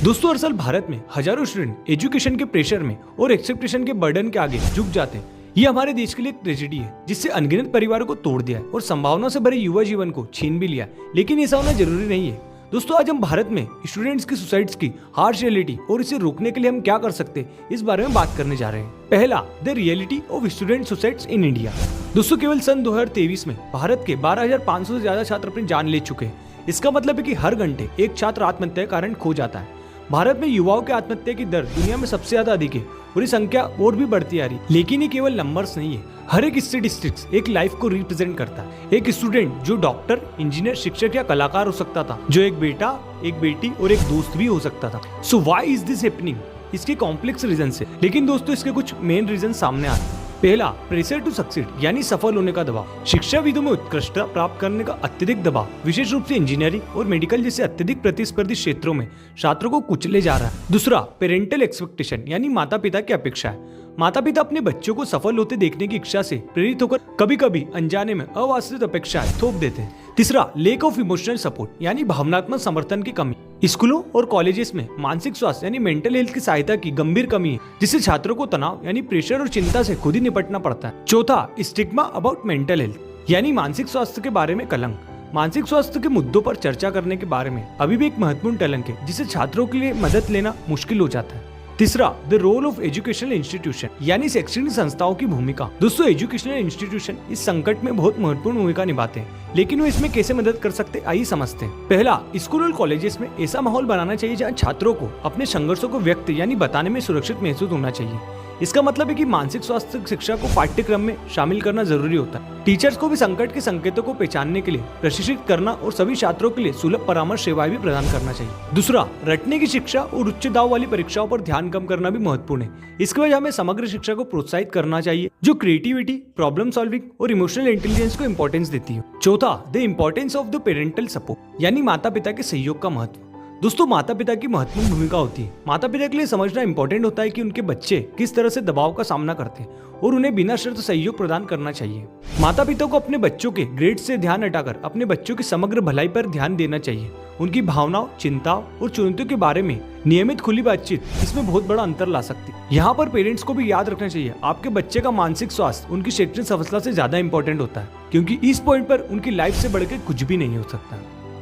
दोस्तों दरअसल भारत में हजारों स्टूडेंट एजुकेशन के प्रेशर में और एक्सपेक्टेशन के बर्डन के आगे झुक जाते हैं। ये हमारे देश के लिए एक ट्रेजेडी है जिससे अनगिनत परिवारों को तोड़ दिया है और संभावना से भरे युवा जीवन को छीन भी लिया। लेकिन ऐसा होना जरूरी नहीं है। दोस्तों आज हम भारत में स्टूडेंट्स की सुसाइड्स की हार्श रियलिटी और इसे रोकने के लिए हम क्या कर सकते हैं इस बारे में बात करने जा रहे हैं। पहला, the reality of student suicides in India. दोस्तों केवल सन 2023 में भारत के 12,500 से ज्यादा छात्र अपनी जान ले चुके हैं। इसका मतलब है कि हर घंटे एक छात्र आत्महत्या के कारण खो जाता है। भारत में युवाओं के आत्महत्या की दर दुनिया में सबसे ज्यादा अधिक है और ये संख्या और भी बढ़ती आ रही है। लेकिन ये केवल नंबर्स नहीं है, हर एक स्टैटिस्टिक्स एक लाइफ को रिप्रेजेंट करता है। एक स्टूडेंट जो डॉक्टर, इंजीनियर, शिक्षक या कलाकार हो सकता था, जो एक बेटा, एक बेटी और एक दोस्त भी हो सकता था। So why is this happening? इसके कॉम्प्लेक्स रीजन है, लेकिन दोस्तों इसके कुछ मेन रीजन सामने आते हैं। पहला, प्रेशर टू सक्सीड यानी सफल होने का दबाव। शिक्षाविदों में उत्कृष्टता प्राप्त करने का अत्यधिक दबाव, विशेष रूप से इंजीनियरिंग और मेडिकल जैसे अत्यधिक प्रतिस्पर्धी क्षेत्रों में छात्रों को कुचले जा रहा है। दूसरा, पेरेंटल एक्सपेक्टेशन यानी माता पिता की अपेक्षा है। माता पिता अपने बच्चों को सफल होते देखने की इच्छा से प्रेरित होकर कभी कभी अनजाने में अवास्तविक अपेक्षाएं थोप देते हैं। तीसरा, लेक ऑफ इमोशनल सपोर्ट यानी भावनात्मक समर्थन की कमी। स्कूलों और कॉलेजेस में मानसिक स्वास्थ्य यानी मेंटल हेल्थ की सहायता की गंभीर कमी है, जिससे छात्रों को तनाव यानी प्रेशर और चिंता से खुद ही निपटना पड़ता है। चौथा, स्टिग्मा अबाउट मेंटल हेल्थ यानी मानसिक स्वास्थ्य के बारे में कलंक। मानसिक स्वास्थ्य के मुद्दों पर चर्चा करने के बारे में अभी भी एक महत्वपूर्ण कलंक है, जिससे छात्रों के लिए मदद लेना मुश्किल हो जाता है। तीसरा, the role of educational institution यानी शैक्षणिक संस्थाओं की भूमिका। दोस्तों एजुकेशनल इंस्टीट्यूशन इस संकट में बहुत महत्वपूर्ण भूमिका निभाते हैं, लेकिन वो इसमें कैसे मदद कर सकते हैं आइए समझते हैं। पहला, स्कूल और कॉलेजेस में ऐसा माहौल बनाना चाहिए जहाँ छात्रों को अपने संघर्षों को व्यक्त यानी बताने में सुरक्षित महसूस होना चाहिए। इसका मतलब है कि मानसिक स्वास्थ्य शिक्षा को पाठ्यक्रम में शामिल करना जरूरी होता है। टीचर्स को भी संकट के संकेतों को पहचानने के लिए प्रशिक्षित करना और सभी छात्रों के लिए सुलभ परामर्श सेवाएं भी प्रदान करना चाहिए। दूसरा, रटने की शिक्षा और उच्च दाव वाली परीक्षाओं पर ध्यान कम करना भी महत्वपूर्ण है। इसके वजह हमें समग्र शिक्षा को प्रोत्साहित करना चाहिए, जो क्रिएटिविटी, प्रॉब्लम सॉल्विंग और इमोशनल इंटेलिजेंस को इंपॉर्टेंस देती है। चौथा, the importance of the parental support यानी माता पिता के सहयोग का महत्व। दोस्तों माता पिता की महत्वपूर्ण भूमिका होती है। माता पिता के लिए समझना इंपॉर्टेंट होता है कि उनके बच्चे किस तरह से दबाव का सामना करते हैं और उन्हें बिना शर्त सहयोग प्रदान करना चाहिए। माता पिता को अपने बच्चों के ग्रेड से ध्यान हटाकर अपने बच्चों की समग्र भलाई पर ध्यान देना चाहिए। उनकी भावनाओं, चिंताओं और चुनौतियों के बारे में नियमित खुली बातचीत इसमें बहुत बड़ा अंतर ला सकती है। यहाँ पर पेरेंट्स को भी याद रखना चाहिए आपके बच्चे का मानसिक स्वास्थ्य उनकी शैक्षणिक सफलता से ज्यादा इंपॉर्टेंट होता है, क्योंकि इस पॉइंट पर उनकी लाइफ से बढ़कर कुछ भी नहीं हो सकता।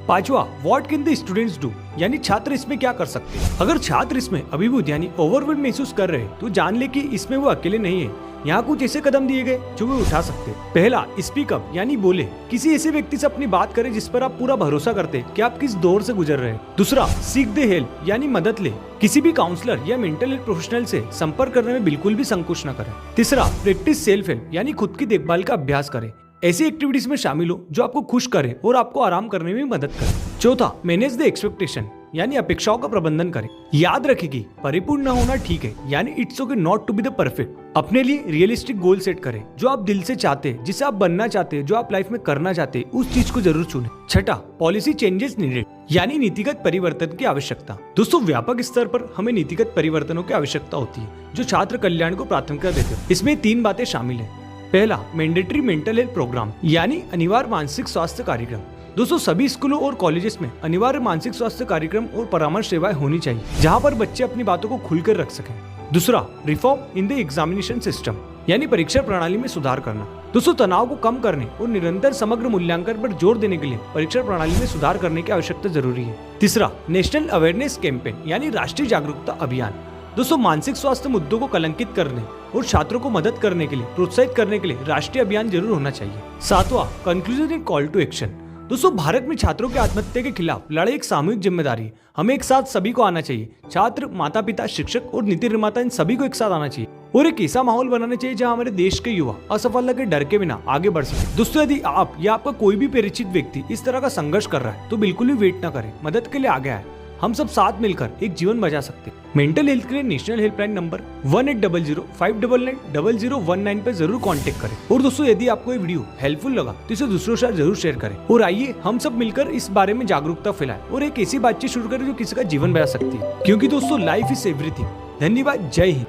पांचवा, what can the students do यानी छात्र इसमें क्या कर सकते हैं। अगर छात्र इसमें अभिभूत यानी ओवरवेल्ड महसूस कर रहे हैं तो जान ले कि इसमें वो अकेले नहीं है। यहाँ कुछ ऐसे कदम दिए गए जो वे उठा सकते हैं। पहला, स्पीक अप यानी बोले। किसी ऐसे व्यक्ति से अपनी बात करें जिस पर आप पूरा भरोसा करते हैं कि आप किस दौर से गुजर रहे हैं। दूसरा, सीक द हेल्प यानी मदद ले। किसी भी काउंसलर या मेंटल हेल्थ प्रोफेशनल से संपर्क करने में बिल्कुल भी संकोच न करें। तीसरा, प्रैक्टिस सेल्फ हेल्प यानी खुद की देखभाल का अभ्यास करें। ऐसी एक्टिविटीज में शामिल हो जो आपको खुश करे और आपको आराम करने में मदद करे। चौथा, मैनेज द एक्सपेक्टेशन यानी अपेक्षाओं का प्रबंधन करें। याद रखें कि परिपूर्ण न होना ठीक है, यानी it's okay not to be the perfect. अपने लिए रियलिस्टिक गोल सेट करें, जो आप दिल से चाहते हैं, जिसे आप बनना चाहते हैं, जो आप लाइफ में करना चाहते हैं, उस चीज को जरूर चुनें। छठा, पॉलिसी चेंजेस नीडेड यानी नीतिगत परिवर्तन की आवश्यकता। दोस्तों व्यापक स्तर पर हमें नीतिगत परिवर्तनों की आवश्यकता होती है जो छात्र कल्याण को प्राथमिकता देते हैं। इसमें 3 बातें शामिल है। पहला, मैंडेटरी मेंटल हेल्थ प्रोग्राम यानी अनिवार्य मानसिक स्वास्थ्य कार्यक्रम। दोस्तों सभी स्कूलों और कॉलेजेस में अनिवार्य मानसिक स्वास्थ्य कार्यक्रम और परामर्श सेवाएं होनी चाहिए, जहां पर बच्चे अपनी बातों को खुलकर रख सकें। दूसरा, reform in the examination system यानी परीक्षा प्रणाली में सुधार करना। दोस्तों तनाव को कम करने और निरंतर समग्र मूल्यांकन पर जोर देने के लिए परीक्षा प्रणाली में सुधार करने की आवश्यकता जरूरी है। तीसरा, नेशनल अवेयरनेस कैंपेन यानी राष्ट्रीय जागरूकता अभियान। दोस्तों मानसिक स्वास्थ्य मुद्दों को कलंकित करने और छात्रों को मदद करने के लिए प्रोत्साहित करने के लिए राष्ट्रीय अभियान जरूर होना चाहिए। सातवां, conclusion and call to action. दोस्तों भारत में छात्रों की आत्महत्या के खिलाफ लड़ाई एक सामूहिक जिम्मेदारी है। हमें एक साथ सभी को आना चाहिए। छात्र, माता पिता, शिक्षक और नीति निर्माता इन सभी को एक साथ आना चाहिए और एक ऐसा माहौल बनाना चाहिए जहां हमारे देश के युवा असफलता के डर के बिना आगे बढ़ सके। दोस्तों यदि आप या आपका कोई भी परिचित व्यक्ति इस तरह का संघर्ष कर रहा है तो बिल्कुल भी वेट न करें, मदद के लिए आगे आए। हम सब साथ मिलकर एक जीवन बचा सकते हैं। मेंटल हेल्थ के लिए नेशनल हेल्पलाइन नंबर 1800-599-0019 पर जरूर कांटेक्ट करें। और दोस्तों यदि आपको ये वीडियो हेल्पफुल लगा तो इसे दूसरों के साथ जरूर शेयर करें। और आइए हम सब मिलकर इस बारे में जागरूकता फैलाएं और एक ऐसी बातचीत शुरू करें जो किसी का जीवन बचा सकती है, क्योंकि दोस्तों लाइफ इज एवरीथिंग। धन्यवाद, जय हिंद।